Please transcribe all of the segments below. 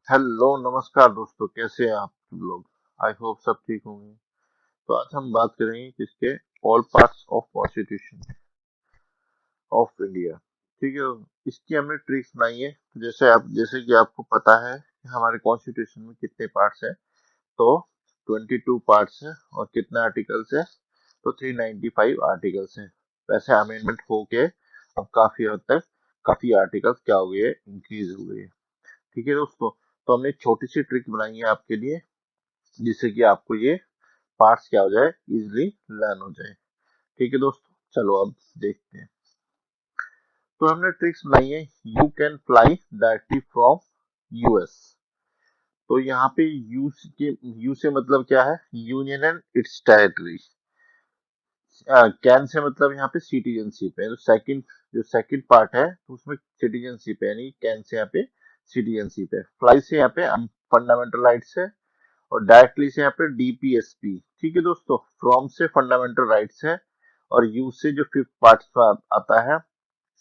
Hello नमस्कार दोस्तों, कैसे हैं आप लोग। आई होप सब ठीक होंगे। तो आज हम बात करेंगे किसके, all parts of constitution of India. ठीक है। इसकी हमने ट्रिक्स बनाई है। तो जैसे कि आपको पता है कि हमारे कॉन्स्टिट्यूशन में कितने पार्ट्स हैं। तो 22 पार्ट्स हैं और कितने आर्टिकल्स हैं। तो 395 आर्टिकल्स हैं। वैसे अमेंडमेंट होके अब काफी हद तक काफी आर्टिकल्स क्या हो गए, इंक्रीज हो गए। ठीक है दोस्तों। तो हमने एक छोटी सी ट्रिक बनाई है आपके लिए, जिससे कि आपको ये पार्ट्स क्या हो जाए, इजिली लर्न हो जाए। ठीक है दोस्तों, चलो अब देखते हैं। तो हमने ट्रिक्स बनाई है। You can fly directly from US. तो यहाँ पे यू से मतलब क्या है, union and it's territory. Can say मतलब यहाँ पे सिटीजनशिप है। तो जो सेकंड पार्ट है तो उसमें सिटीजनशिप है, यानी कैन से यहाँ पे सिटीजनशिप है। फ्लाई से यहाँ पे फंडामेंटल राइट्स है। और डायरेक्टली से यहाँ पे डीपीएसपी। ठीक है दोस्तों। फ्रॉम से फंडामेंटल राइट्स है। और यू से जो फिफ्थ पार्ट आता है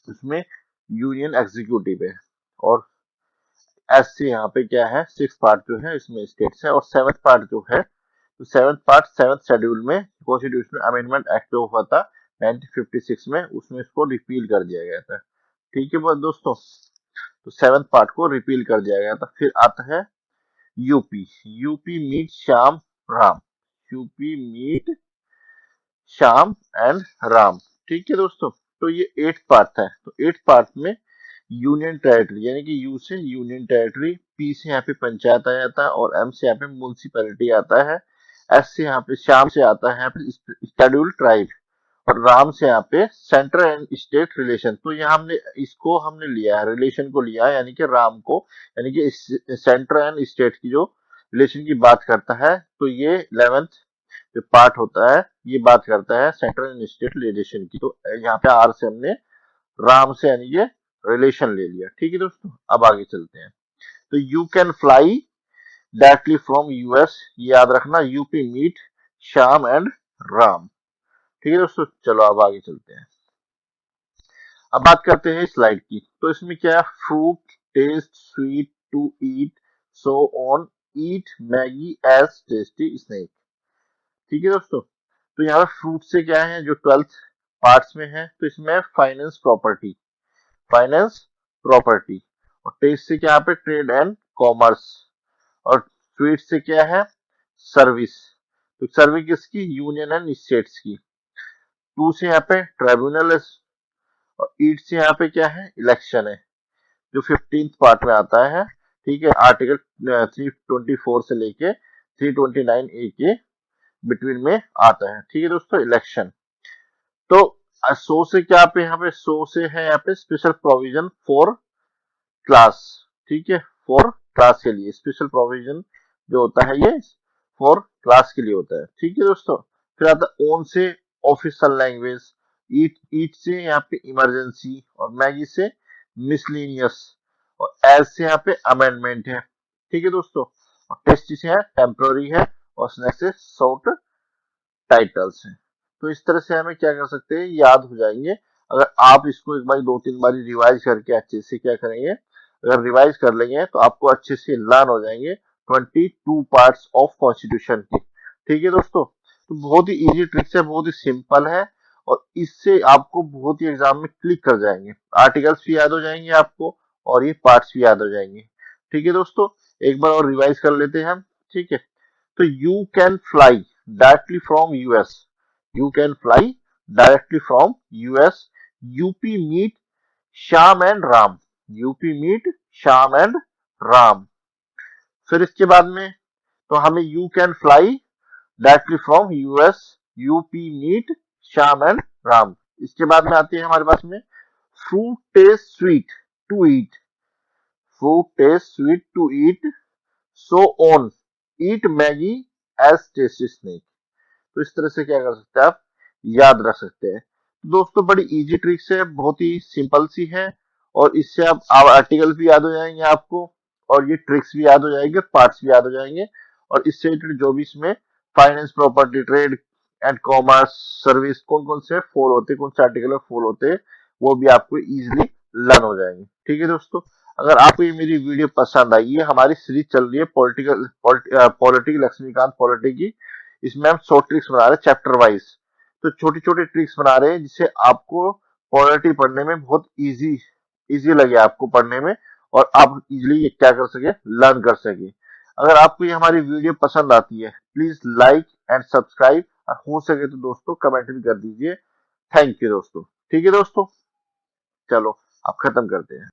उसमें यूनियन एग्जीक्यूटिव है। और एस से यहाँ पे क्या है, सिक्स पार्ट जो है इसमें स्टेट्स है। और सेवेंथ पार्ट जो है, तो सेवेंथ पार्ट सेवेंथ शेड्यूल में कॉन्स्टिट्यूशनल अमेंडमेंट एक्ट जो हुआ था 1956 में, उसमें इसको रिपील कर दिया गया था। ठीक है बस दोस्तों। तो सेवेंथ पार्ट को रिपील कर दिया गया था। फिर आता है UP. UP meet Shyam Ram. UP meet Shyam and Ram. ठीक है दोस्तों। तो ये एट पार्ट है। तो एट पार्ट में यूनियन टेरिटरी, यानी कि यू से यूनियन टेरिटरी, पी से यहाँ पे पंचायत आ जाता है, और एम से यहाँ पे म्यूनसिपैलिटी आता है, एस से यहाँ पे श्याम से आता है यहाँ पे शेड्यूल ट्राइब, और राम से यहाँ पे सेंट्रल एंड स्टेट रिलेशन। तो यहाँ हमने लिया है, रिलेशन को लिया है, यानी कि राम को, यानी कि सेंट्रल एंड स्टेट की जो रिलेशन की बात करता है। तो ये 11th जो पार्ट होता है ये बात करता है सेंट्रल एंड स्टेट रिलेशन की। तो यहाँ पे आर से हमने राम से यानी कि रिलेशन ले लिया। ठीक है दोस्तों, अब आगे चलते हैं। तो you can fly directly from US, याद रखना, UP meet Shyam and Ram. ठीक है दोस्तों, चलो अब आगे चलते हैं। अब बात करते हैं स्लाइड की। तो इसमें क्या है, fruit taste sweet to eat, so on, eat Maggi as tasty snack. ठीक है दोस्तों। तो यहाँ पे फ्रूट से क्या है, जो 12th पार्ट्स में है, तो इसमें फाइनेंस प्रॉपर्टी, फाइनेंस प्रॉपर्टी। और टेस्ट से क्या यहाँ पे ट्रेड एंड कॉमर्स। और स्वीट से क्या है, सर्विस। तो सर्विस किसकी, यूनियन एंड स्टेट्स की। टू से यहाँ पे ट्राइब्यूनल है। और ईट से यहाँ पे क्या है, इलेक्शन है, जो 15th पार्ट में आता है। ठीक है, आर्टिकल 324 से लेके 329A के बिटवीन में आता है। ठीक है दोस्तों, इलेक्शन। तो सो से क्या पे, यहाँ पे सो से है यहाँ पे स्पेशल प्रोविजन फॉर क्लास। ठीक है, फॉर क्लास के लिए स्पेशल प्रोविजन जो होता है ये फॉर क्लास के लिए होता है। ठीक है दोस्तों। फिर आता है ओन से ऑफिशियल लैंग्वेज, ईट ईट से यहाँ पे इमरजेंसी, और मैगी से मिसलिनियस, और एज से यहाँ पे अमेंडमेंट है। ठीक है दोस्तों। और टेस्ट से है टेम्पररी है, और स्नैक्स से शॉर्ट टाइटल्स हैं। तो इस तरह से हमें क्या कर सकते हैं, याद हो जाएंगे। अगर आप इसको एक बार दो तीन बार रिवाइज करके अच्छे से क्या करेंगे, अगर रिवाइज कर लेंगे तो आपको अच्छे से लर्न हो जाएंगे 22 पार्ट्स ऑफ कॉन्स्टिट्यूशन की। ठीक है दोस्तों। तो बहुत ही इजी ट्रिक्स है, बहुत ही सिंपल है, और इससे आपको बहुत ही एग्जाम में क्लिक कर जाएंगे। आर्टिकल्स भी याद हो जाएंगे आपको, और ये पार्ट्स भी याद हो जाएंगे। ठीक है दोस्तों, एक बार और रिवाइज कर लेते हैं हम। ठीक है। तो you can fly directly from US. You can fly directly from US. UP meet Shyam and Ram. UP meet Shyam and Ram. फिर इसके बाद में, तो हमें you can fly directly from US, UP meet Shyam and Ram. इसके बाद में आती है हमारे पास में fruit taste sweet to eat. Fruit taste sweet to eat, so on, eat Maggi as tasty snack. तो इस तरह से क्या कर सकते हैं आप, याद रख सकते हैं। तो दोस्तों बड़ी इजी ट्रिक्स है, बहुत ही सिंपल सी है, और इससे आप आर्टिकल भी याद हो जाएंगे आपको, और ये ट्रिक्स भी याद हो जाएंगे, पार्ट्स भी याद हो जाएंगे। और इससे रिलेटेड जो भी इसमें finance property trade and commerce service कौन कौन से फॉल होते हैं, कौन से आर्टिकल में फॉल होते हैं, वो भी आपको इजिली लर्न हो जाएंगे। ठीक है दोस्तों। अगर आपको ये मेरी वीडियो पसंद आई है, हमारी सीरीज चल रही है पॉलिटिकल लक्ष्मीकांत पॉलिटी की। इसमें हम शॉर्ट ट्रिक्स बना रहे हैं चैप्टर वाइज। तो छोटी छोटी ट्रिक्स बना रहे हैं जिससे आपको पॉलिटी पढ़ने में बहुत इजी लगे आपको पढ़ने में, और आप इजिली ये क्या कर सके, लर्न कर सके। अगर आपको ये हमारी वीडियो पसंद आती है, प्लीज लाइक एंड सब्सक्राइब, और हो सके तो दोस्तों कमेंट भी कर दीजिए। थैंक यू दोस्तों। ठीक है दोस्तों, चलो अब खत्म करते हैं।